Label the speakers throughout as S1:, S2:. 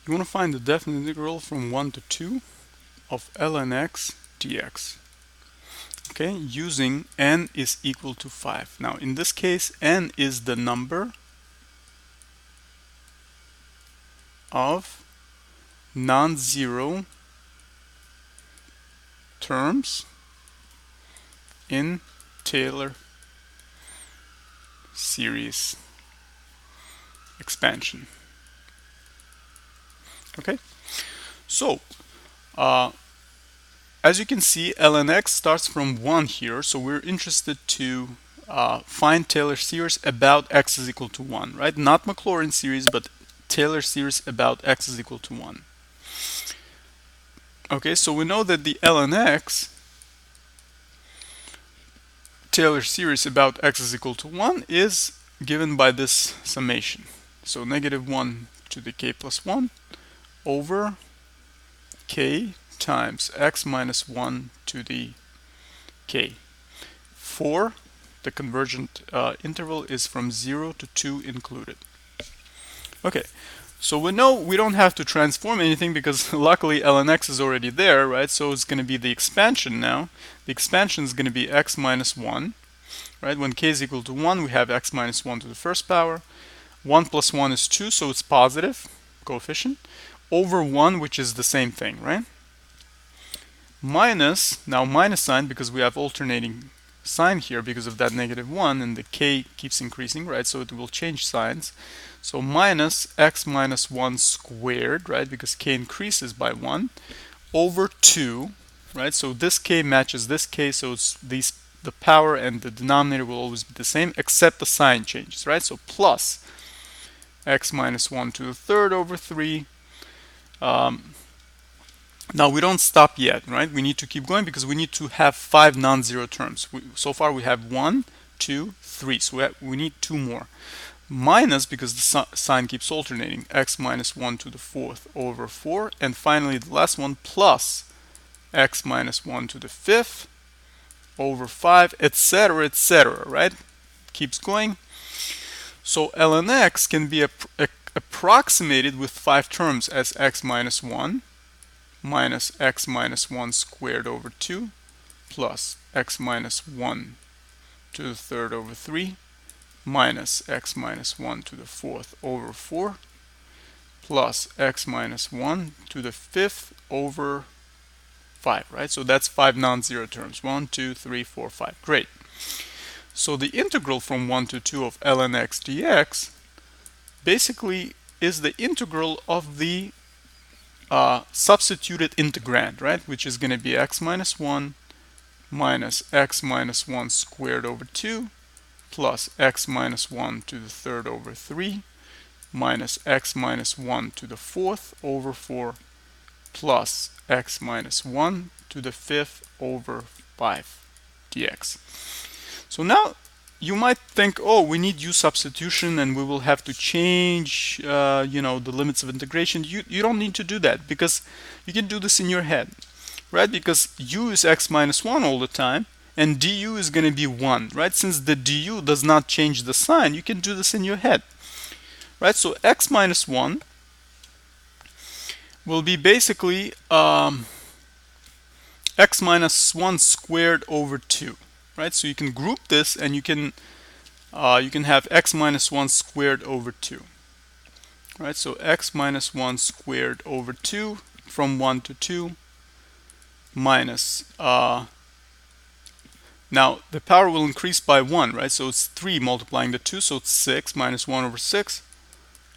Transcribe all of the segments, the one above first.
S1: You want to find the definite integral from 1 to 2 of ln x dx. Okay, using n is equal to 5. Now in this case, n is the number of non-zero terms in Taylor series expansion. Okay, so as you can see, ln x starts from 1 here, so we're interested to find Taylor series about x is equal to 1, right? Not Maclaurin series, but Taylor series about x is equal to 1. Okay, so we know that the ln x Taylor series about x is equal to 1 is given by this summation. So negative 1 to the k plus 1 over k times x minus 1 to the k. For the convergent interval is from 0 to 2 included. Okay, so we know we don't have to transform anything because luckily ln x is already there, right? So it's going to be the expansion now. The expansion is going to be x minus 1, right? When k is equal to 1, we have x minus 1 to the first power. 1 plus 1 is 2, so it's positive coefficient, over 1, which is the same thing, right? Minus, now minus sign because we have alternating sign here because of that negative 1, and the k keeps increasing, right? So it will change signs. So minus x minus 1 squared, right? Because k increases by 1 over 2, right? So this k matches this k, so it's the power and the denominator will always be the same except the sign changes, right? So plus x minus 1 to the third over 3. Now we don't stop yet, right? We need to keep going because we need to have 5 non-zero terms. So far we have 1, 2, 3. So we need 2 more. Minus, because the sign keeps alternating, x minus 1 to the fourth over 4. And finally the last one, plus x minus 1 to the fifth over 5, etc., etc., right? Keeps going. So ln x can be approximated with 5 terms as x minus 1 minus x minus 1 squared over 2 plus x minus 1 to the third over 3 minus x minus 1 to the fourth over 4 plus x minus 1 to the fifth over 5, right? So that's 5 non-zero terms. 1, 2, 3, 4, 5. Great. So the integral from 1 to 2 of ln x dx basically is the integral of the substituted integrand, right? Which is going to be x minus 1 minus x minus 1 squared over 2 plus x minus 1 to the third over 3 minus x minus 1 to the fourth over 4 plus x minus 1 to the fifth over 5 dx. So now you might think, oh, we need u substitution and we will have to change the limits of integration. You don't need to do that because you can do this in your head, right? Because u is x minus 1 all the time and du is going to be 1, right? Since the du does not change the sign, you can do this in your head, right? So x minus 1 will be basically x minus 1 squared over 2. Right, so you can group this and you can have x minus 1 squared over 2. Right, so x minus 1 squared over 2 from 1 to 2 minus now the power will increase by 1, right? So it's 3 multiplying the 2, so it's 6 minus 1 over 6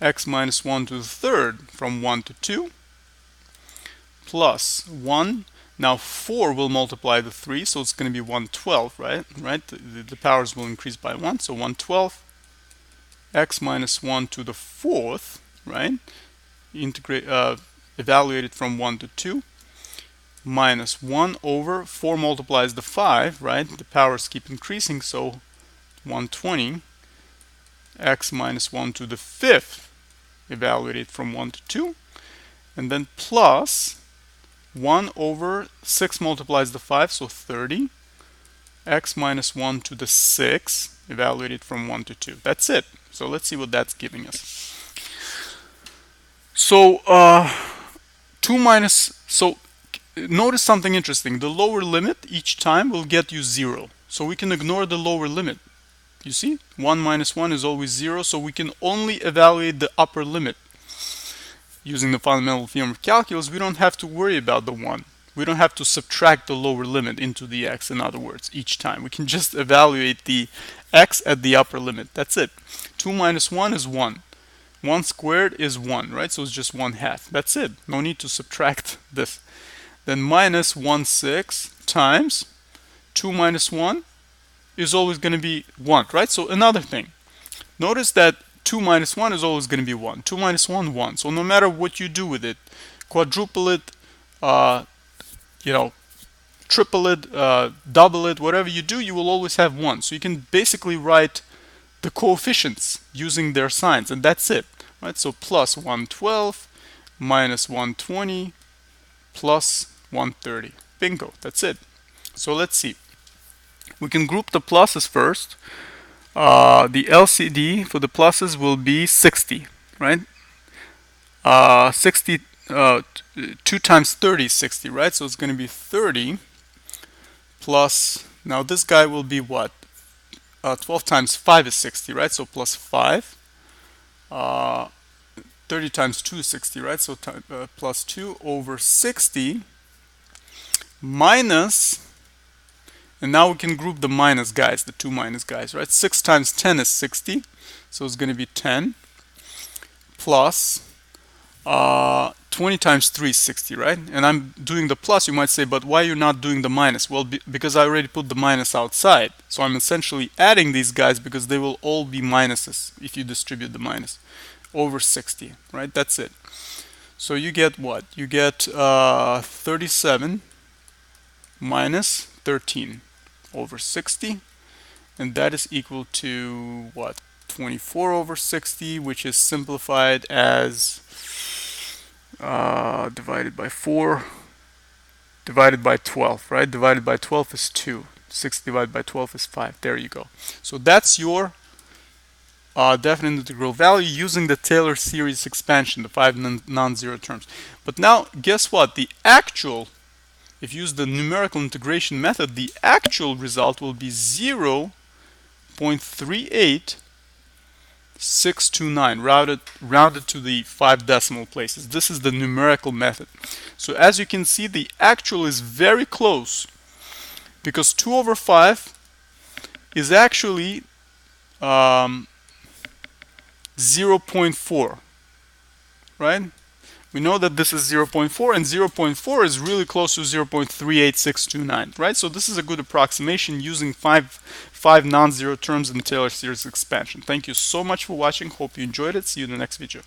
S1: x minus 1 to the third from 1 to 2 plus 1. Now 4 will multiply the 3, so it's going to be 112, right? The powers will increase by 1, so 112 x minus 1 to the fourth, right? Integrate, evaluate it from 1 to 2 minus 1 over 4 multiplies the 5, right? The powers keep increasing, so 120 x minus 1 to the fifth, evaluate it from 1 to 2, and then plus 1 over 6 multiplies the 5, so 30. X minus 1 to the 6, evaluated from 1 to 2. That's it. So let's see what that's giving us. So 2 minus, so notice something interesting. The lower limit each time will get you 0. So we can ignore the lower limit. You see, 1 minus 1 is always 0, so we can only evaluate the upper limit. Using the fundamental theorem of calculus, we don't have to worry about the 1. We don't have to subtract the lower limit into the x, in other words, each time. We can just evaluate the x at the upper limit. That's it. 2 minus 1 is 1. 1 squared is 1, right? So it's just 1/2. That's it. No need to subtract this. Then minus 1/6 times 2 minus 1 is always going to be 1, right? So another thing. Notice that 2 minus 1 is always going to be 1. 2 minus 1, 1. So no matter what you do with it, quadruple it, uh, you know, triple it, double it, whatever you do, you will always have 1. So you can basically write the coefficients using their signs, and that's it, right? So plus 112 minus 120 plus 130. Bingo, that's it. So let's see. We can group the pluses first. The LCD for the pluses will be 60, right? 60, 2 times 30 is 60, right? So it's going to be 30 plus, now this guy will be what? 12 times 5 is 60, right? So plus 5. 30 times 2 is 60, right? So plus 2 over 60 minus, and now we can group the minus guys, the two minus guys, right? 6 times 10 is 60, so it's going to be 10 plus 20 times 3 is 60, right? And I'm doing the plus. You might say, but why are you not doing the minus? Well, because I already put the minus outside. So I'm essentially adding these guys because they will all be minuses if you distribute the minus over 60, right? That's it. So you get what? You get 37 minus 13 over 60, and that is equal to what? 24 over 60, which is simplified as divided by 4 divided by 12, right? Divided by 12 is 2. 6 divided by 12 is 5. There you go. So that's your definite integral value using the Taylor series expansion, the 5 non-zero terms. But now, guess what? The actual, if you use the numerical integration method, the actual result will be 0.38629 rounded to the 5 decimal places. This is the numerical method. So as you can see, the actual is very close because 2 over 5 is actually 0.4, right? We know that this is 0.4, and 0.4 is really close to 0.38629, right? So this is a good approximation using five non-zero terms in Taylor series expansion. Thank you so much for watching. Hope you enjoyed it. See you in the next video.